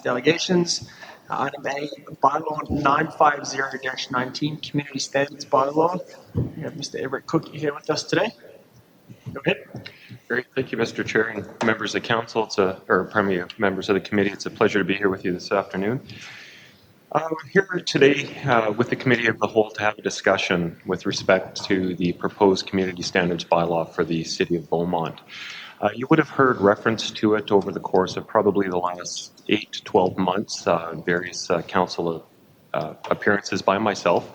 against allegations. Item A, bylaw 950-19, community standards bylaw. We have Mr. Everett Cookie here with us today. Go ahead. Great, thank you, Mr. Chair, and members of council. Members of the committee. It's a pleasure to be here with you this afternoon. I'm here today with the Committee of the Whole to have a discussion with respect to the proposed community standards bylaw for the City of Beaumont. You would have heard reference to it over the course of probably the last 8 to 12 months, various council appearances by myself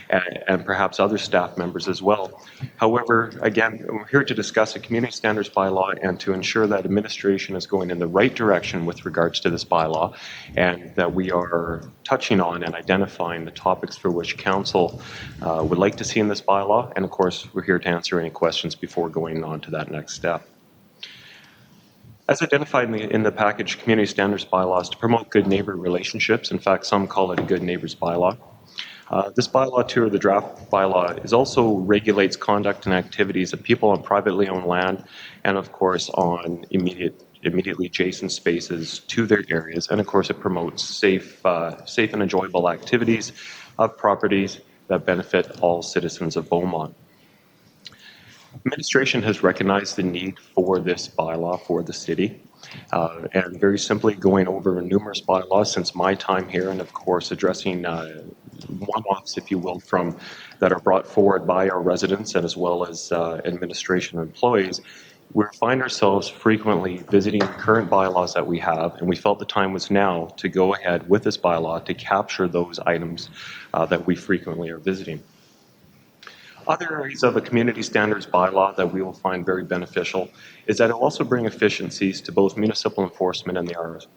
and perhaps other staff members as well. However, again, we're here to discuss a community standards bylaw and to ensure that administration is going in the right direction with regards to this bylaw, and that we are touching on and identifying the topics for which council would like to see in this bylaw. And of course, we're here to answer any questions before going on to that next step. As identified in the package, community standards bylaws to promote good neighbor relationships. In fact, some call it a good neighbors bylaw. This bylaw too, or the draft bylaw, also regulates conduct and activities of people on privately owned land, and of course on immediately adjacent spaces to their areas. And of course, it promotes safe and enjoyable activities of properties that benefit all citizens of Beaumont. Administration has recognized the need for this bylaw for the city, and very simply going over numerous bylaws since my time here, and of course addressing one-offs, if you will, that are brought forward by our residents and as well as administration employees. We find ourselves frequently visiting current bylaws that we have, and we felt the time was now to go ahead with this bylaw to capture those items that we frequently are visiting. Other areas of a community standards bylaw that we will find very beneficial is that it will also bring efficiencies to both municipal enforcement and the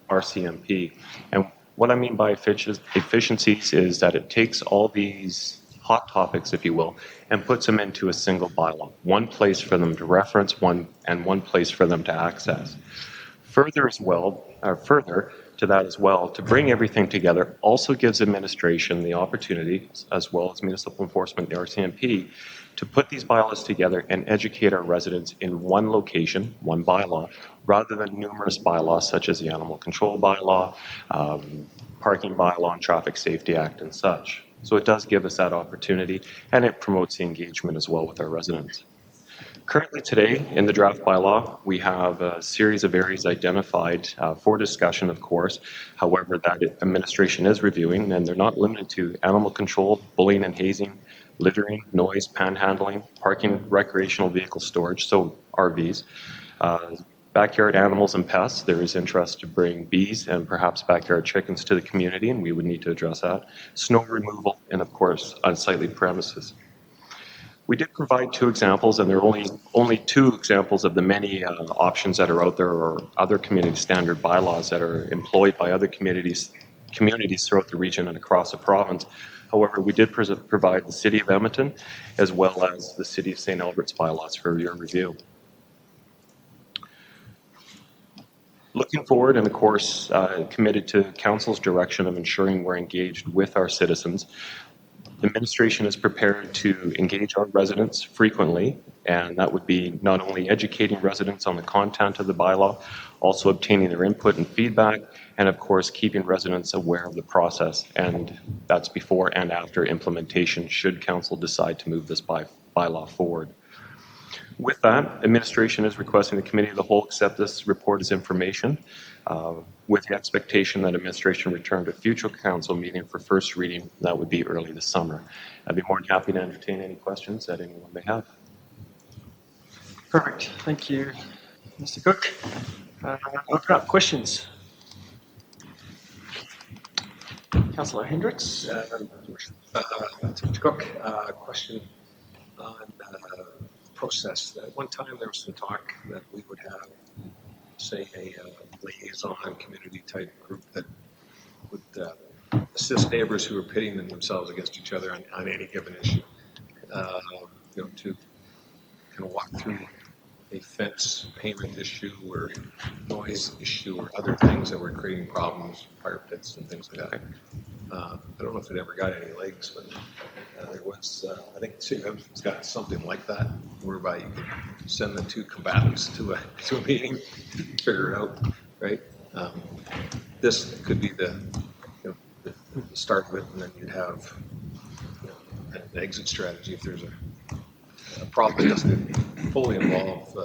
RCMP. And what I mean by efficiencies is that it takes all these hot topics, if you will, and puts them into a single bylaw. One place for them to reference, one place for them to access. Further to that as well, to bring everything together also gives administration the opportunity, as well as municipal enforcement, the RCMP, to put these bylaws together and educate our residents in one location, one bylaw, rather than numerous bylaws such as the Animal Control Bylaw, Parking Bylaw, and Traffic Safety Act and such. So it does give us that opportunity, and it promotes the engagement as well with our residents. Currently today, in the draft bylaw, we have a series of areas identified for discussion, of course. However, that administration is reviewing, and they're not limited to animal control, bullying and hazing, littering, noise, panhandling, parking, recreational vehicle storage, so RVs, backyard animals and pests. There is interest to bring bees and perhaps backyard chickens to the community, and we would need to address that. Snow removal, and of course, unsightly premises. We did provide 2 examples, and there are only 2 examples of the many options that are out there, or other community standard bylaws that are employed by other communities throughout the region and across the province. However, we did provide the City of Edmonton as well as the City of St. Albert's bylaws for your review. Looking forward, and of course committed to Council's direction of ensuring we're engaged with our citizens, the administration is prepared to engage our residents frequently, and that would be not only educating residents on the content of the bylaw, also obtaining their input and feedback, and of course keeping residents aware of the process, and that's before and after implementation should Council decide to move this bylaw forward. With that, administration is requesting the Committee of the Whole accept this report as information, with the expectation that administration return to a future council meeting for first reading. That would be early this summer. I'd be more than happy to entertain any questions that anyone may have. Perfect. Thank you, Mr. Cook. Open up questions. Councillor Hendricks. Mr. Cook, question on process. At one time there was some talk that we would have, say, a liaison community type group that would assist neighbors who are pitting themselves against each other on any given issue. To kind of walk through a fence payment issue or noise issue or other things that were creating problems, fire pits and things like that. I don't know if it ever got any legs, but there was, I think City of Edmonton's got something like that, whereby you can send the 2 combatants to a meeting, figure it out, right? this could be the, the start of it, and then you'd have an exit strategy if there's a problem that doesn't fully involve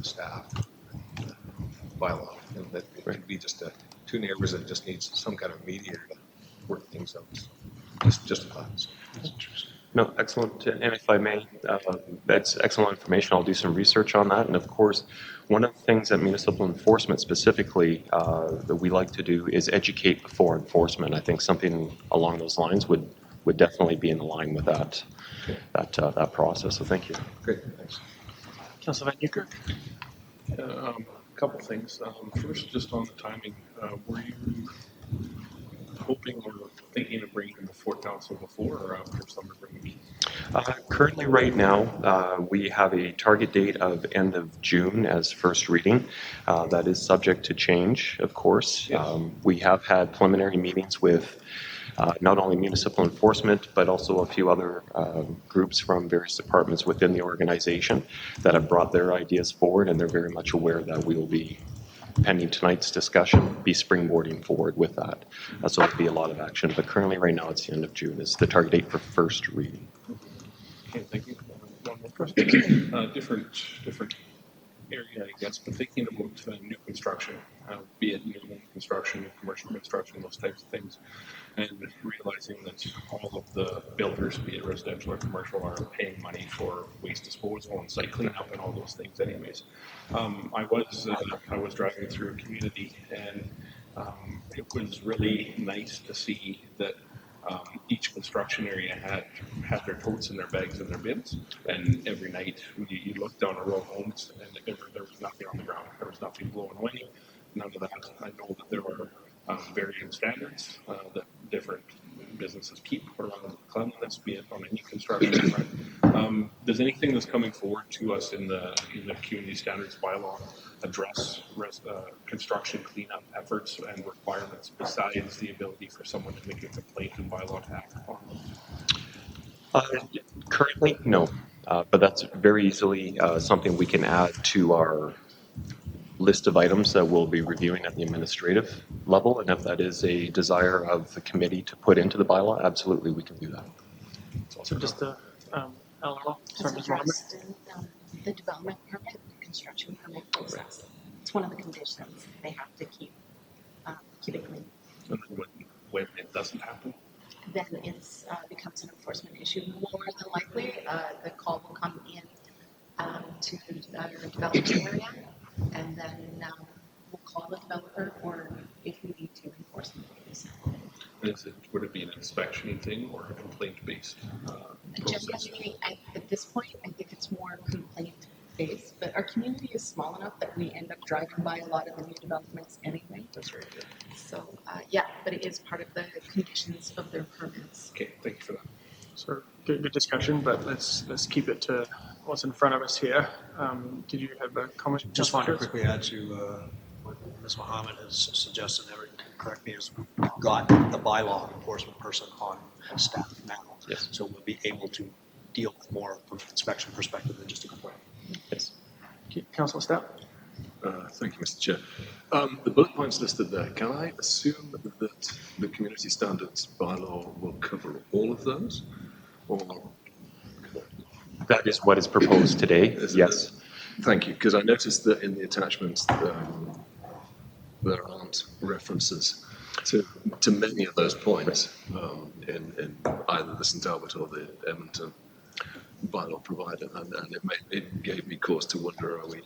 staff bylaw. And that it could be just two neighbors that just needs some kind of mediator to work things out. Just a thought. No, excellent. And if I may, that's excellent information. I'll do some research on that. And of course, one of the things that municipal enforcement specifically that we like to do is educate before enforcement. I think something along those lines would definitely be in line with that process. So thank you. Great, thanks. Councillor Van Newkirk. A couple things. First, just on the timing, were you hoping or thinking of bringing them before council before or after summer break? Currently, right now, we have a target date of end of June as first reading. That is subject to change, of course. Yes. We have had preliminary meetings with not only municipal enforcement, but also a few other groups from various departments within the organization that have brought their ideas forward, and they're very much aware that we will be, pending tonight's discussion, be springboarding forward with that. So there'll be a lot of action, but currently right now it's the end of June is the target date for first reading. Okay, thank you. One more question. Different area, I guess, but thinking about new construction, be it new home construction, new commercial construction, those types of things, and realizing that all of the builders, be it residential or commercial, are paying money for waste disposal and site cleanup and all those things anyways. I was driving through a community, and it was really nice to see that each construction area had their totes and their bags and their bins, and every night you looked down a row of homes and there was nothing on the ground. There was nothing blowing away, none of that. I know that there are varying standards that different businesses keep around cleanliness, be it on any construction front. Does anything that's coming forward to us in the community standards bylaw address construction cleanup efforts and requirements besides the ability for someone to make a complaint and bylaw to act upon them? Currently, no, but that's very easily something we can add to our list of items that we'll be reviewing at the administrative level, and if that is a desire of the committee to put into the bylaw, absolutely we can do that. So just Eleanor, sorry, Ms. Mohammed. Addressed in the development permit, construction permit process. It's one of the conditions. They have to keep it clean. And then when it doesn't happen? Then it becomes an enforcement issue. More than likely, the call will come in to the development area, and then we'll call the developer, or if we need to, enforce the Would it be an inspection thing or a complaint-based process? Generally, at this point, I think it's more complaint-based, but our community is small enough that we end up driving by a lot of the new developments anyway. That's right. Yeah. So, yeah, but it is part of the conditions of their permits. Okay, thank you for that. So good discussion, but let's keep it to what's in front of us here. Did you have a comment? Just want to quickly add to what Ms. Mohammed has suggested, Eric, correct me, is we've got the bylaw enforcement person on staff now. Yes. So we'll be able to deal with more from an inspection perspective than just a complaint. Yes. Councillor Stout. Thank you, Mr. Chair. The bullet points listed there, can I assume that the community standards bylaw will cover all of those? Or That is what is proposed today, yes. thank you, because I noticed that in the attachments there aren't references to many of those points in either the St Albert or the Edmonton bylaw provider, and it gave me cause to wonder, are we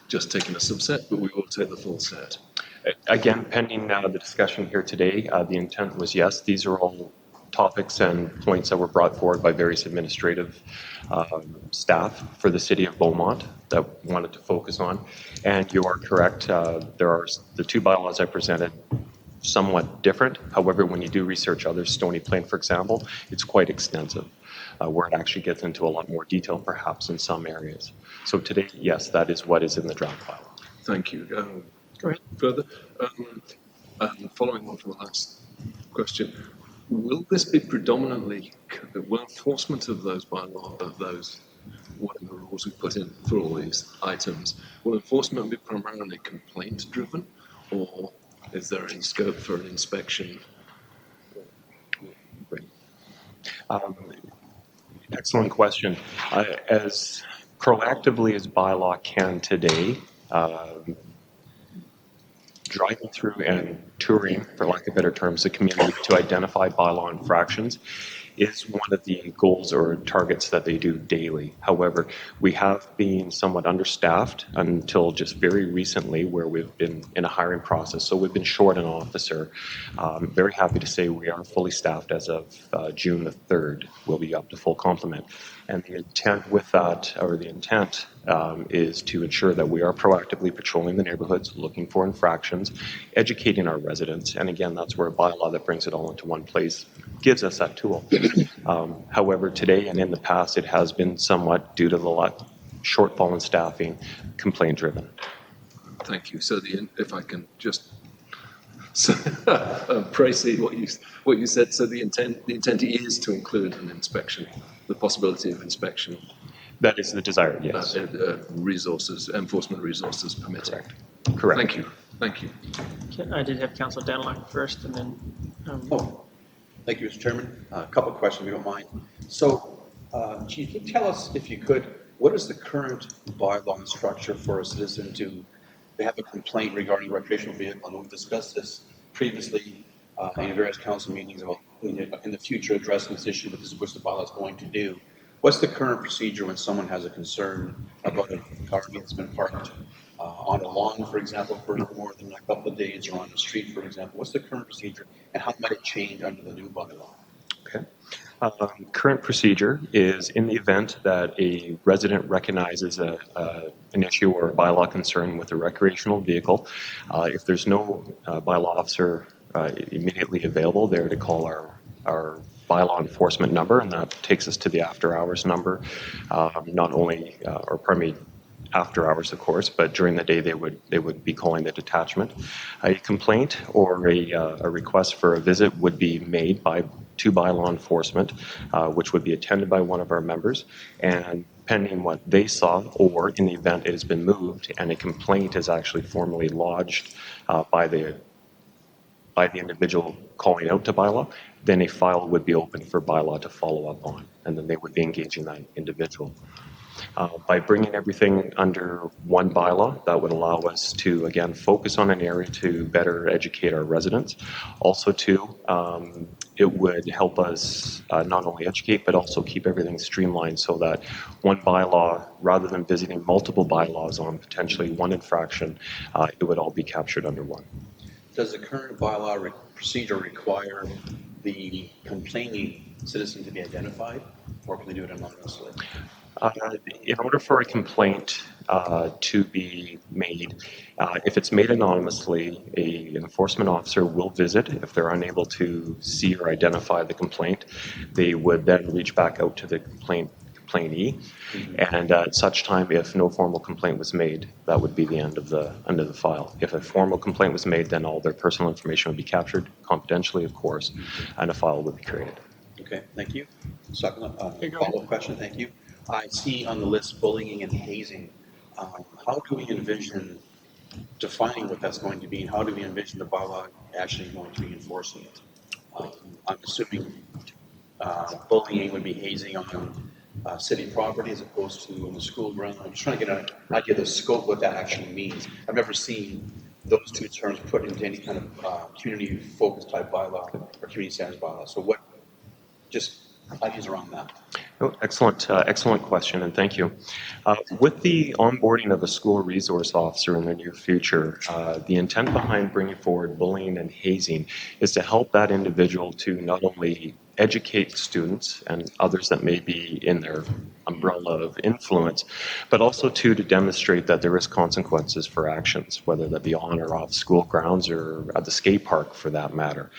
just taking a subset, but we will take the full set? Again, pending the discussion here today, the intent was yes, these are all topics and points that were brought forward by various administrative staff for the city of Beaumont that wanted to focus on. And you are correct, there are the two bylaws I presented somewhat different. However, when you do research others, Stony Plain, for example, it's quite extensive, where it actually gets into a lot more detail, perhaps in some areas. So today, yes, that is what is in the draft bylaw. Thank you. Go ahead. Further, and following on from the last question, will this be predominantly, will enforcement of those bylaws, of those, whatever rules we put in for all these items, will enforcement be primarily complaint driven, or Is there any scope for an inspection? Um, Excellent question. As proactively as bylaw can today, driving through and touring, for lack of better terms, the community to identify bylaw infractions is one of the goals or targets that they do daily. However, we have been somewhat understaffed until just very recently, where we've been in a hiring process. So we've been short an officer. Very happy to say we are fully staffed as of June the 3rd. We'll be up to full complement. And the intent with that, or the intent, is to ensure that we are proactively patrolling the neighborhoods, looking for infractions, educating our residents. And again, that's where a bylaw that brings it all into one place gives us that tool. However, today and in the past, it has been somewhat, due to the shortfall in staffing, complaint driven. Thank you. So if I can just precede what you said. So the intent is to include an inspection, the possibility of inspection. That is the desire, yes. Resources, enforcement resources permitting. Correct. Thank you. Thank you. Okay, I did have Councillor Danilak first, and then. Thank you, Mr. Chairman. A couple of questions, if you don't mind. So, Chief, can you tell us, if you could, what is the current bylaw and structure for a citizen to have a complaint regarding recreational vehicle? And we've discussed this previously in various council meetings about in the future addressing this issue, but this is what the bylaw is going to do. What's the current procedure when someone has a concern about a car that's been parked on a lawn, for example, for more than a couple of days, or on the street, for example? What's the current procedure, and how might it change under the new bylaw? Okay. Current procedure is, in the event that a resident recognizes an issue or a bylaw concern with a recreational vehicle, if there's no bylaw officer immediately available there to call our bylaw enforcement number, and that takes us to the after hours number, not only, or pardon me, after hours, of course, but during the day they would be calling the detachment. A complaint or a request for a visit would be made to law enforcement, which would be attended by one of our members, and pending what they saw, or in the event it has been moved and a complaint is actually formally lodged by the individual calling out to bylaw, then a file would be open for bylaw to follow up on, and then they would be engaging that individual. By bringing everything under one bylaw, that would allow us to, again, focus on an area to better educate our residents. Also, too, it would help us not only educate, but also keep everything streamlined so that one bylaw, rather than visiting multiple bylaws on potentially one infraction, it would all be captured under one. Does the current bylaw procedure require the complaining citizen to be identified, or can they do it anonymously? In order for a complaint to be made, if it's made anonymously, an enforcement officer will visit. If they're unable to see or identify the complaint, they would then reach back out to the complainee. And at such time, if no formal complaint was made, that would be the end of the file. If a formal complaint was made, then all their personal information would be captured, confidentially, of course, and a file would be created. Okay, thank you. Second, follow-up question, thank you. I see on the list bullying and hazing. How do we envision defining what that's going to be, and how do we envision the bylaw actually going to be enforcing it? I'm assuming bullying would be hazing on city property as opposed to in the school ground. I'm just trying to get an idea of the scope of what that actually means. I've never seen those two terms put into any kind of community-focused type bylaw or community standards bylaw. So what, just ideas around that? Oh, excellent question, and thank you. With the onboarding of a school resource officer in the near future, the intent behind bringing forward bullying and hazing is to help that individual to not only educate students and others that may be in their umbrella of influence, but also to demonstrate that there is consequences for actions, whether that be on or off school grounds or at the skate park for that matter.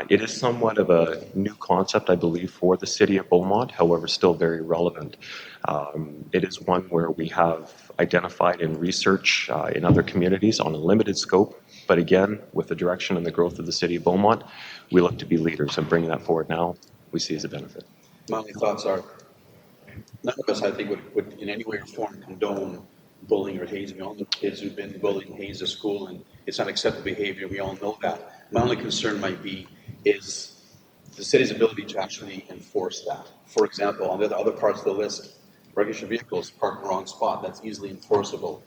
It is somewhat of a new concept, I believe, for the city of Beaumont, however, still very relevant. It is one where we have identified in research in other communities on a limited scope, but again, with the direction and the growth of the city of Beaumont, we look to be leaders, and bringing that forward now, we see as a benefit. My only thoughts are, none of us, I think, would in any way or form condone bullying or hazing. We all know kids who've been bullied and hazed at school, and it's unacceptable behavior. We all know that. My only concern might be is the city's ability to actually enforce that. For example, on the other parts of the list, recreational vehicles parked in the wrong spot, that's easily enforceable.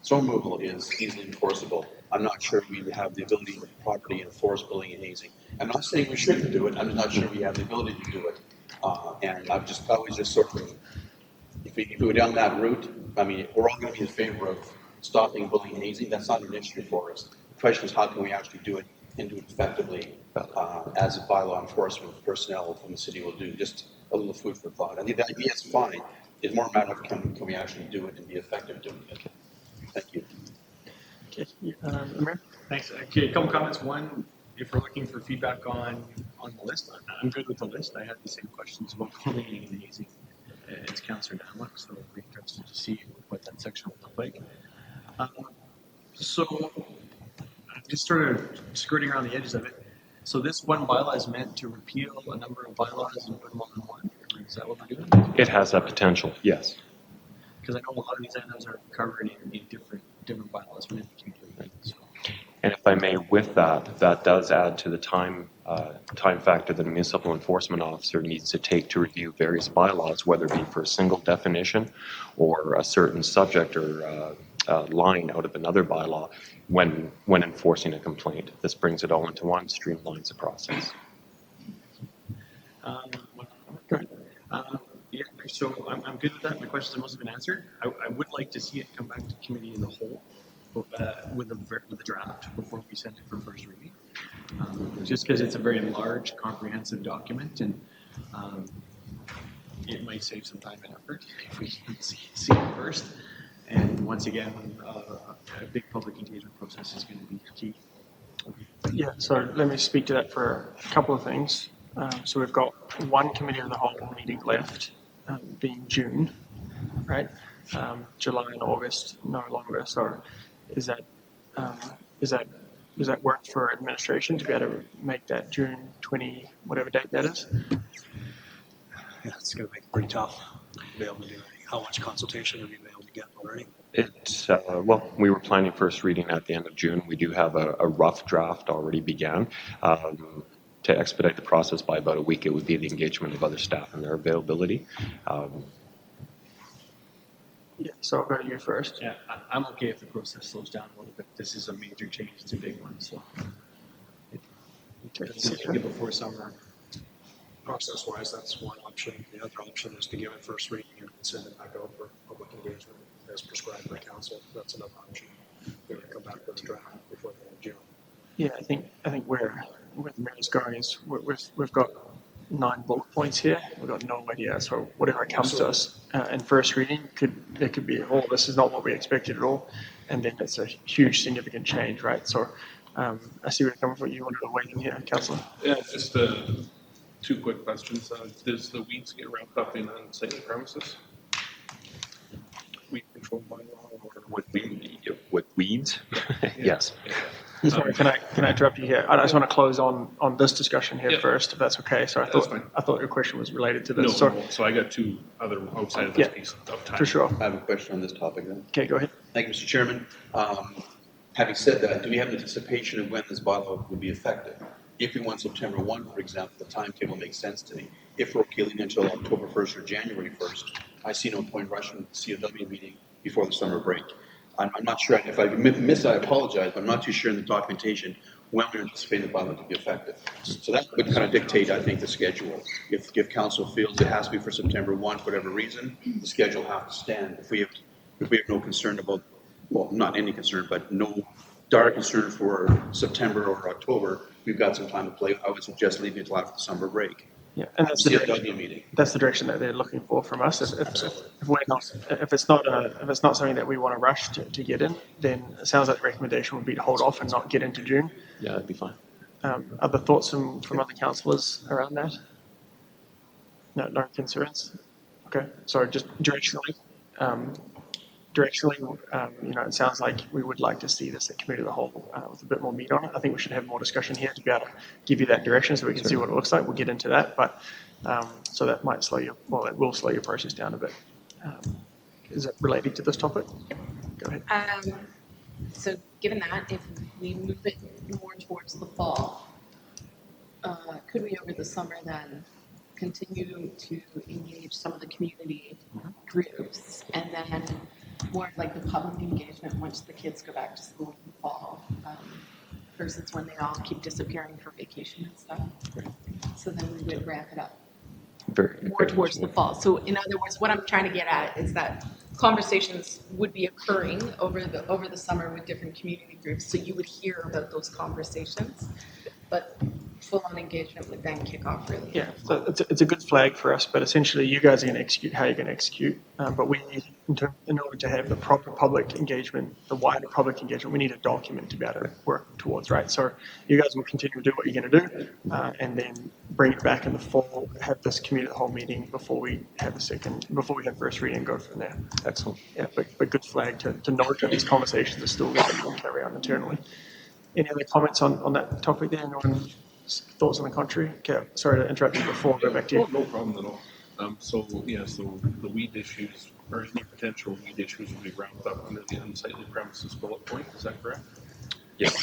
Snow removal is easily enforceable. I'm not sure we have the ability to properly enforce bullying and hazing. I'm not saying we shouldn't do it, I'm just not sure we have the ability to do it. And I've just always just sort of, if we go down that route, I mean, we're all going to be in favor of stopping bullying and hazing. That's not an issue for us. The question is, how can we actually do it and do it effectively as a bylaw enforcement personnel from the city will do? Just a little food for thought. I think the idea is fine. It's more a matter of can we actually do it and be effective doing it. Thank you. Okay, Amir? Thanks. Okay, a couple comments. One, if we're looking for feedback on the list, I'm good with the list. I had the same questions about bullying and hazing as Councillor Damlock, so I'll be interested to see what that section will look like. So I'm just sort of skirting around the edges of it. So this one bylaw is meant to repeal a number of bylaws and put them all in one? Or is that what we're doing? It has that potential, yes. Because I know a lot of these items are covered in different bylaws within the community. So. And if I may, with that, that does add to the time factor that a municipal enforcement officer needs to take to review various bylaws, whether it be for a single definition or a certain subject or line out of another bylaw when enforcing a complaint. This brings it all into one, streamlines the process. Go ahead. Yeah, so I'm good with that. My questions have mostly been answered. I would like to see it come back to committee in the whole with the draft before we send it for first reading. Just because it's a very large, comprehensive document, and it might save some time and effort if we can see it first. And once again, a big public engagement process is going to be key. Yeah, so let me speak to that for a couple of things. So we've got one committee of the whole meeting left, being June, right? July and August no longer. So is that does that work for administration to be able to make that June 20 whatever date that is? Yeah, it's going to make it pretty tough to be able to do anything. How much consultation have you been able to get already? Well, we were planning first reading at the end of June. We do have a rough draft already began. To expedite the process by about a week, it would be the engagement of other staff and their availability. Yeah, so I'll go to you first. Yeah, I'm okay if the process slows down a little bit. This is a major change. It's a big one, so get before summer. Process-wise, that's one option. The other option is to give it first reading and send it back out for public engagement as prescribed by council. That's another option. We're going to come back with a draft before the end of June. Yeah, I think where the mayor's going is we've got 9 bullet points here. We've got no idea. So whatever comes to us in first reading there could be, oh, this is not what we expected at all, and then it's a huge significant change, right? So I see where you're coming from. You wanted to weigh in here, Councillor? Yeah, just 2 quick questions. Does the weeds get wrapped up in unsafe premises? Weed control bylaw or With weeds? Yes. Sorry, can I interrupt you here? I just want to close on this discussion here first, if that's okay. So I thought your question was related to this. No, so I got 2 other outside of this piece of time. For sure. I have a question on this topic then. Okay, go ahead. Thank you, Mr. Chairman. Having said that, do we have an anticipation of when this bylaw will be effective? If we want September 1, for example, the timetable makes sense to me. If we're appealing until October 1st or January 1st, I see no point rushing the COW meeting before the summer break. I'm not sure, if I missed it, I apologize, but I'm not too sure in the documentation when we're anticipating the bylaw to be effective. So that would kind of dictate, I think, the schedule. If council feels it has to be for September 1 for whatever reason, the schedule has to stand. If we have no concern about, well, not any concern, but no dire concern for September or October, we've got some time to play. I would suggest leaving it until after the summer break. Yeah, and that's the COW meeting. That's the direction that they're looking for from us. If it's not something that we want to rush to get in, then it sounds like the recommendation would be to hold off and not get into June. Yeah, that'd be fine. Other thoughts from other councillors around that? No concerns. Okay, so just directionally, it sounds like we would like to see this at committee of the whole with a bit more meat on it. I think we should have more discussion here to be able to give you that direction so we can see what it looks like. We'll get into that, but so that might it will slow your process down a bit. is it related to this topic? Go ahead. So given that, if we move it more towards the fall, could we over the summer then continue to engage some of the community groups and then more of like the public engagement once the kids go back to school in the fall versus when they all keep disappearing for vacation and stuff? So then we would ramp it up more towards the fall. So in other words, what I'm trying to get at is that conversations would be occurring over the summer with different community groups. So you would hear about those conversations, but full-on engagement would then kick off really. Yeah, so it's a good flag for us, but essentially you guys are going to execute how you're going to execute. But we need, in order to have the proper public engagement, the wider public engagement, we need a document to be able to work towards, right? So you guys will continue to do what you're going to do, and then bring it back in the fall, have this community whole meeting before we have first reading and go from there. Excellent. Yeah, but good flag to note that these conversations are still going to carry on internally. Any other comments on that topic there? Anyone thoughts on the contrary? Okay, sorry to interrupt you before. Go back to you. Oh, no problem at all. So the weed issues or any potential weed issues will be rounded up under the unsightly premises bullet point. Is that correct? Yes.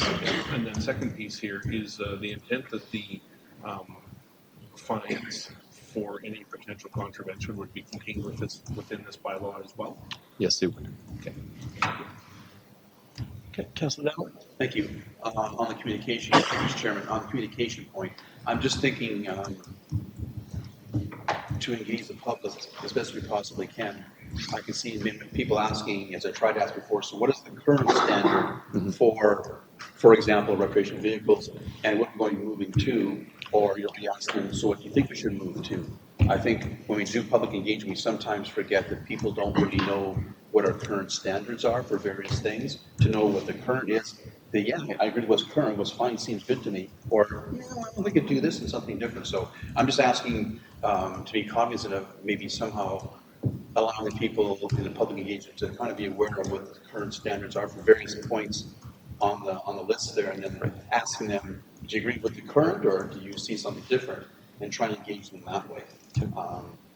And then second piece here is the intent that the fines for any potential contravention would be contained within this bylaw as well. Yes, it would. Okay. Okay, Councillor Dowling. Thank you. On the communication, Mr. Chairman, on the communication point, I'm just thinking to engage the public as best we possibly can. I can see people asking, as I tried to ask before, so what is the current standard for example, recreational vehicles, and what we're going to be moving to, or you'll be asking, so what do you think we should move to? I think when we do public engagement, we sometimes forget that people don't really know what our current standards are for various things. To know what the current is, yeah, I agree with what's current, what's fine seems good to me, or no, we could do this and something different. So I'm just asking to be cognizant of maybe somehow allowing people in the public engagement to kind of be aware of what the current standards are for various points on the list there, and then asking them, do you agree with the current, or do you see something different, and try to engage them that way.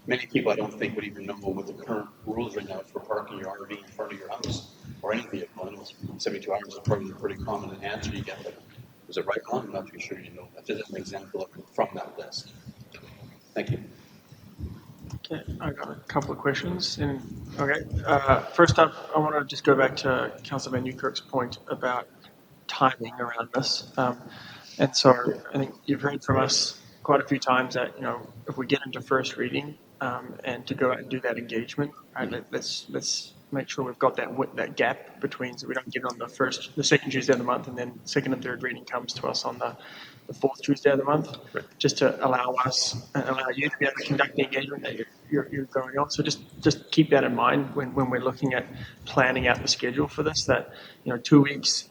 Many people I don't think would even know what the current rules right now for parking your RV in front of your house or any vehicle. I know 72 hours is probably a pretty common answer you get, but is it right or wrong? I'm not too sure you know that. Just an example from that list. Thank you. Okay, I got a couple of questions. First up, I want to just go back to Councillor Van Newkirk's point about timing around this. And so I think you've heard from us quite a few times that, if we get into first reading and to go out and do that engagement, right, let's make sure we've got that gap between, so we don't get on the second Tuesday of the month, and then second and third reading comes to us on the fourth Tuesday of the month, right, just to allow us and allow you to be able to conduct the engagement that you're going on. So just keep that in mind when we're looking at planning out the schedule for this, that 2 weeks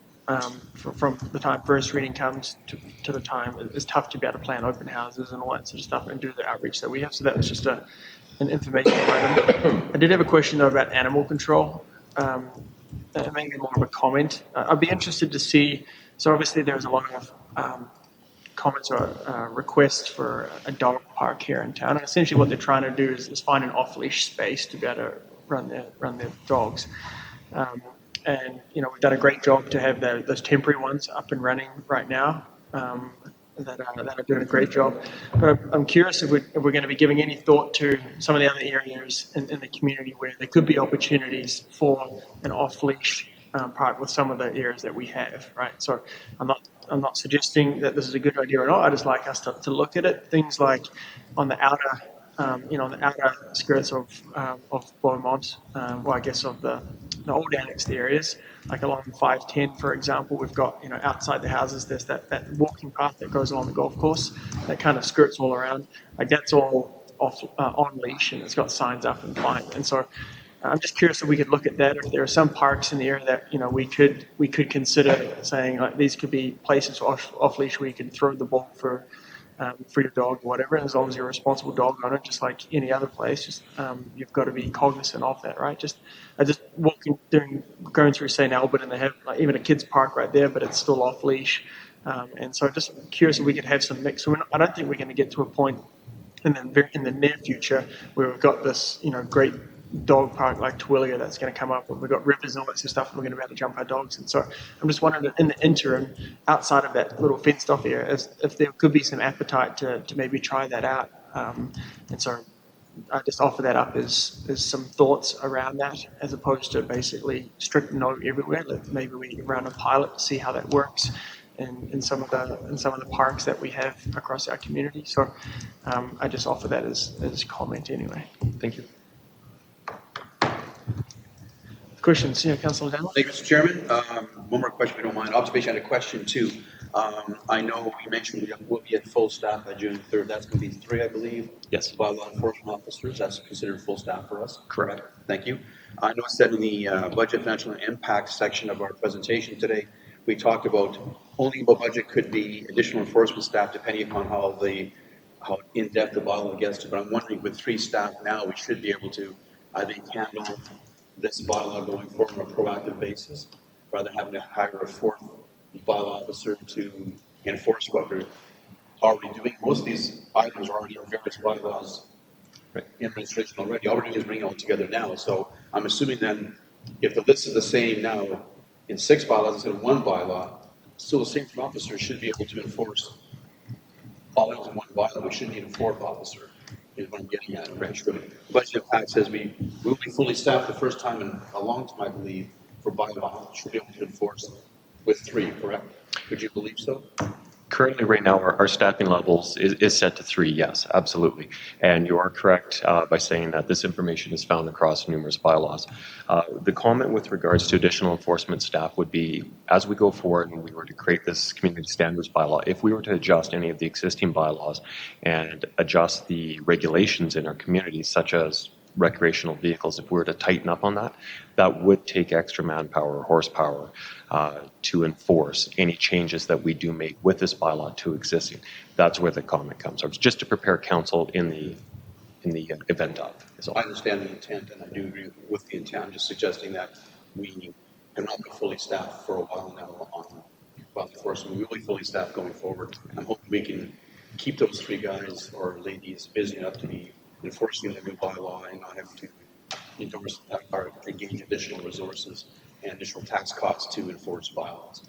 from the time first reading comes to the time it's tough to be able to plan open houses and all that sort of stuff and do the outreach that we have. So that was just an information item. I did have a question though about animal control, maybe more of a comment. I'd be interested to see, so obviously there's a lot of comments or requests for a dog park here in town, and essentially what they're trying to do is find an off-leash space to be able to run their dogs. And we've done a great job to have those temporary ones up and running right now. That are doing a great job. But I'm curious if we're going to be giving any thought to some of the other areas in the community where there could be opportunities for an off-leash park with some of the areas that we have, right? So I'm not suggesting that this is a good idea or not. I just like us to look at it. Things like on the outer, on the outer skirts of Beaumont, I guess of the old annexed areas, like along 510, for example, we've got, outside the houses, there's that walking path that goes along the golf course that kind of skirts all around. Like that's all off on leash, and it's got signs up and fine. And so I'm just curious if we could look at that. If there are some parks in the area that we could consider saying like these could be places off leash where you can throw the ball for your dog or whatever, as long as you're a responsible dog owner, just like any other place. Just you've got to be cognizant of that, right? Going through St. Albert, and they have like even a kids park right there, but it's still off leash. And so just curious if we could have some mix. So I don't think we're going to get to a point in the near future where we've got this great dog park like Twilliger that's going to come up, and we've got rivers and all that sort of stuff, and we're going to be able to jump our dogs. And so I'm just wondering, in the interim, outside of that little fenced off area, if there could be some appetite to maybe try that out. And so I just offer that up as some thoughts around that, as opposed to basically strict no everywhere. Maybe we run a pilot to see how that works in some of the parks that we have across our community. So I just offer that as comment anyway. Thank you. Questions? Yeah, Councillor Daniel. Thank you, Mr. Chairman. One more question, if you don't mind. Observation and a question too. I know you mentioned we'll be at full staff by June 3rd. That's going to be 3, I believe. Yes. By law enforcement officers. That's considered full staff for us. Correct. Thank you. I noticed that in the budget financial impact section of our presentation today, we talked about only about budget could be additional enforcement staff depending upon how in-depth the bylaw gets to. But I'm wondering, with 3 staff now, we should be able to, I think, handle this bylaw going forward on a proactive basis, rather than having to hire a 4th bylaw officer to enforce what we're already doing. Most of these items are already in various bylaws in administration already. All we're doing is bringing it all together now. So I'm assuming then, if the list is the same now in 6 bylaws instead of 1 bylaw, still the same officer should be able to enforce all items in 1 bylaw. We shouldn't need a 4th officer, is what I'm getting at. The budget impact says we will be fully staffed the first time in a long time, I believe, for bylaw. Should be able to enforce with 3, correct? Would you believe so? Currently, right now, our staffing levels is set to 3, yes, absolutely. And you are correct by saying that this information is found across numerous bylaws. The comment with regards to additional enforcement staff would be, as we go forward and we were to create this community standards bylaw, if we were to adjust any of the existing bylaws and adjust the regulations in our community, such as recreational vehicles, if we were to tighten up on that, that would take extra manpower or horsepower to enforce any changes that we do make with this bylaw to existing. That's where the comment comes from. It's just to prepare council in the event of. I understand the intent, and I do agree with the intent. I'm just suggesting that we have not been fully staffed for a while now on bylaw enforcement. We will be fully staffed going forward. I'm hoping we can keep those 3 guys or ladies busy enough to be enforcing the new bylaw and not have to endorse or engage additional resources and additional tax costs to enforce bylaws.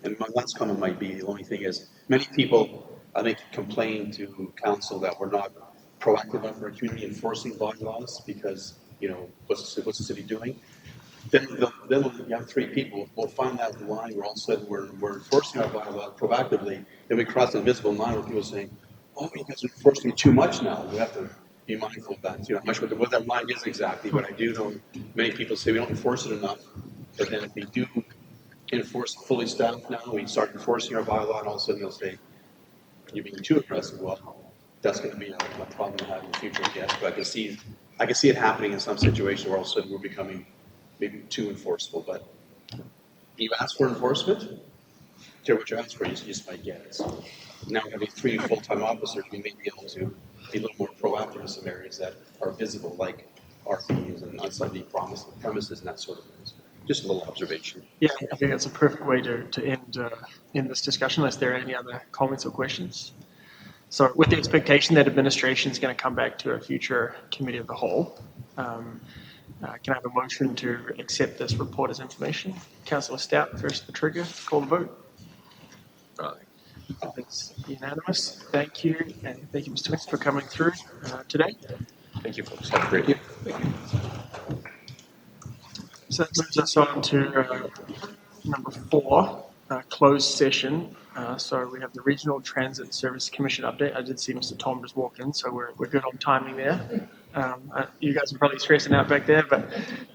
And my last comment might be, the only thing is, many people, I think, complain to council that we're not proactive enough in our community enforcing bylaws because, what's the city doing? Then when you have 3 people, we'll find that line where all of a sudden we're enforcing our bylaw proactively, then we cross the invisible line where people are saying, oh, you guys are enforcing too much now. We have to be mindful of that. I'm not sure what that line is exactly, but I do know many people say we don't enforce it enough. But then if we do enforce fully staffed now, we start enforcing our bylaw, and all of a sudden they'll say, you're being too aggressive. Well, that's going to be a problem to have in the future, yes. But I can see it happening in some situations where all of a sudden we're becoming maybe too enforceable. But you ask for enforcement, care what you ask for, you just might get it. So now having 3 full-time officers, we may be able to be a little more proactive in some areas that are visible, like RVs and unsightly premises and that sort of thing. Just a little observation. Yeah, I think that's a perfect way to end this discussion, unless there are any other comments or questions. So with the expectation that administration is going to come back to a future committee of the whole, can I have a motion to accept this report as information? Councillor Stout, first the trigger, call the vote. It's unanimous. Thank you, and thank you, Mr. Smith, for coming through today. Thank you, folks. Have a great day. So that moves us on to number 4, closed session. So we have the Regional Transit Service Commission update. I did see Mr. Tom just walk in, so we're good on timing there. You guys are probably stressing out back there, but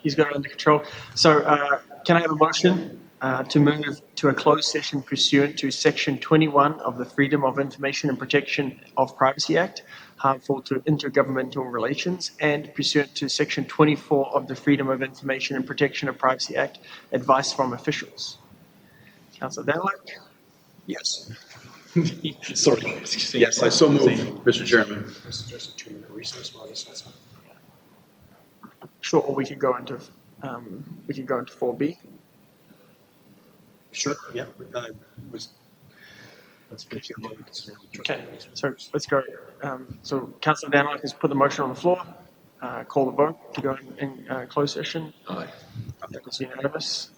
he's got it under control. So can I have a motion to move to a closed session pursuant to Section 21 of the Freedom of Information and Protection of Privacy Act, harmful to intergovernmental relations, and pursuant to Section 24 of the Freedom of Information and Protection of Privacy Act, advice from officials. Councillor Danlock? Yes. Sorry. Yes, I so move, Mr. Chairman. I suggest a 2-minute recess while this is. Sure, or we could go into 4B. Sure, yeah. Okay, so let's go. So Councillor Danlock has put the motion on the floor. Call the vote to go in closed session. Aye. That is unanimous.